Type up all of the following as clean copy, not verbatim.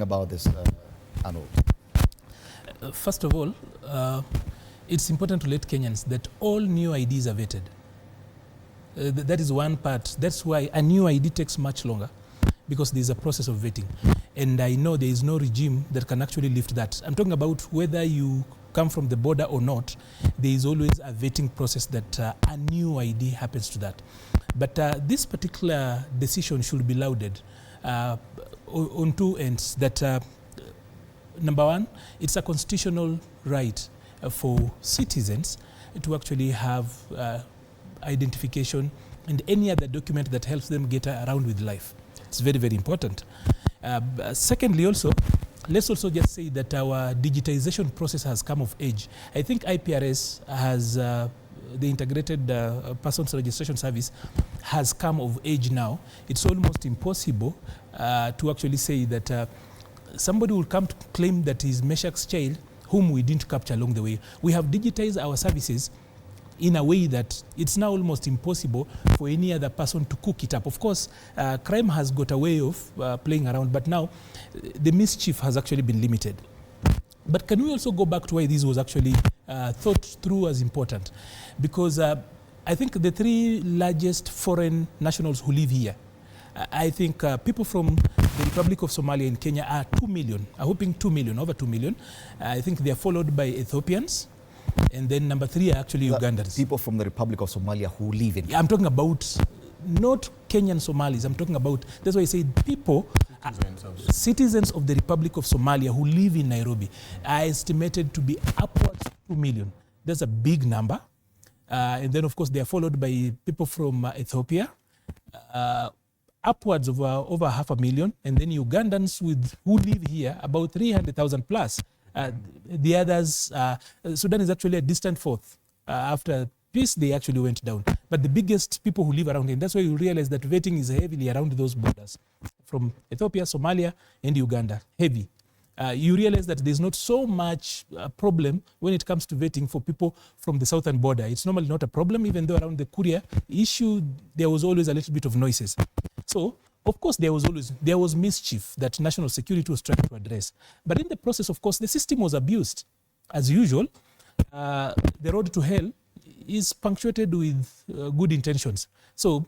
about this, Arnold? First of all, it's important to let Kenyans that all new IDs are vetted. That is one part. That's why a new ID takes much longer, because there's a process of vetting. And I know there is no regime that can actually lift that. I'm talking about whether you come from the border or not, there is always a vetting process that a new ID happens to that. But this particular decision should be lauded on two ends. That number one, it's a constitutional right for citizens to actually have identification and any other document that helps them get around with life. It's very, very important. Secondly, also, let's also just say that our digitization process has come of age. I think IPRS has, the Integrated Persons Registration Service, has come of age now. It's almost impossible to actually say that somebody will come to claim that he's Meshach's child, whom we didn't capture along the way. We have digitized our services in a way that it's now almost impossible for any other person to cook it up. Of course, crime has got a way of playing around, but now the mischief has actually been limited. But can we also go back to why this was actually thought through as important? Because I think the three largest foreign nationals who live here, I think people from the Republic of Somalia and Kenya are 2 million, are hoping 2 million, over 2 million. I think they are followed by Ethiopians. And then number three are actually Ugandans. People from the Republic of Somalia who live in Kenya. I'm talking about not Kenyan Somalis. I'm talking about, that's why I say people, citizens of the Republic of Somalia who live in Nairobi are estimated to be upwards of 2 million. That's a big number. And then, of course, they are followed by people from Ethiopia, upwards of over 500,000. And then Ugandans who live here, about 300,000 plus. The others, Sudan is actually a distant fourth. After peace, they actually went down. But the biggest people who live around, and that's why you realize that vetting is heavily around those borders, from Ethiopia, Somalia, and Uganda, heavy. You realize that there's not so much problem when it comes to vetting for people from the southern border. It's normally not a problem, even though around the Kuria issue, there was always a little bit of noises. So, of course, there was mischief that national security was trying to address. But in the process, of course, the system was abused. As usual, the road to hell is punctuated with good intentions. So,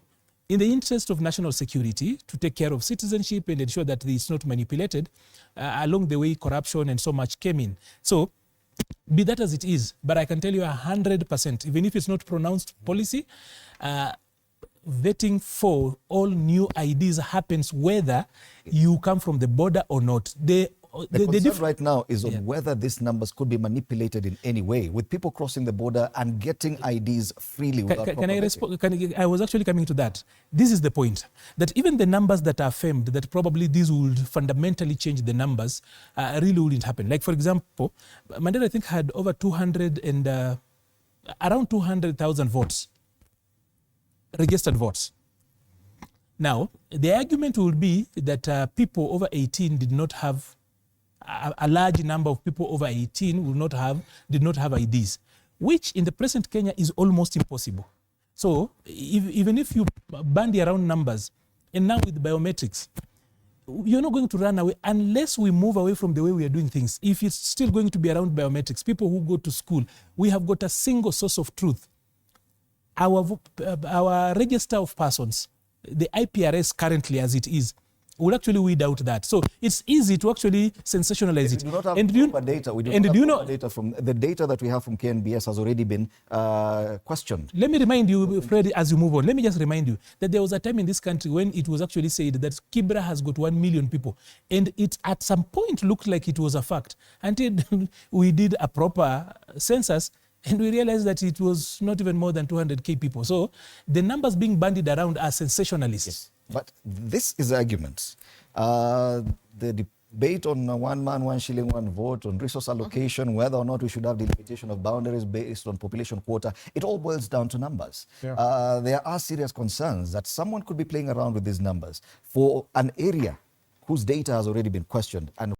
in the interest of national security, to take care of citizenship and ensure that it's not manipulated, along the way, corruption and so much came in. So, be that as it is, but I can tell you 100%, even if it's not pronounced policy, vetting for all new IDs happens whether you come from the border or not. The concern right now is on whether these numbers could be manipulated in any way, with people crossing the border and getting IDs freely without can I respond? I was actually coming to that. This is the point, that even the numbers that are famed, that probably these would fundamentally change the numbers, really wouldn't happen. Like, for example, Mandela, I think, had over around 200,000 votes. Registered votes. Now, the argument would be that people over 18 did not have, a large number of people over 18 did not have IDs, which in the present Kenya is almost impossible. So, even if you bandy around numbers, and now with biometrics, you're not going to run away unless we move away from the way we are doing things. If it's still going to be around biometrics, people who go to school, we have got a single source of truth. Our register of persons, the IPRS currently as it is, will actually weed out that. So it's easy to actually sensationalize it. We do not have proper data. We do not have proper data from the data that we have from KNBS has already been questioned. Let me remind you, Fred, as you move on, let me just remind you that there was a time in this country when it was actually said that Kibra has got 1 million people. And it at some point looked like it was a fact until we did a proper census. And we realized that it was not even more than 200K people. So the numbers being bandied around are sensationalists. Yes. But this is the argument. The debate on 1 man, 1 shilling, 1 vote, on resource allocation, whether or not we should have delimitation of boundaries based on population quota, it all boils down to numbers. Yeah. There are serious concerns that someone could be playing around with these numbers for an area whose data has already been questioned. And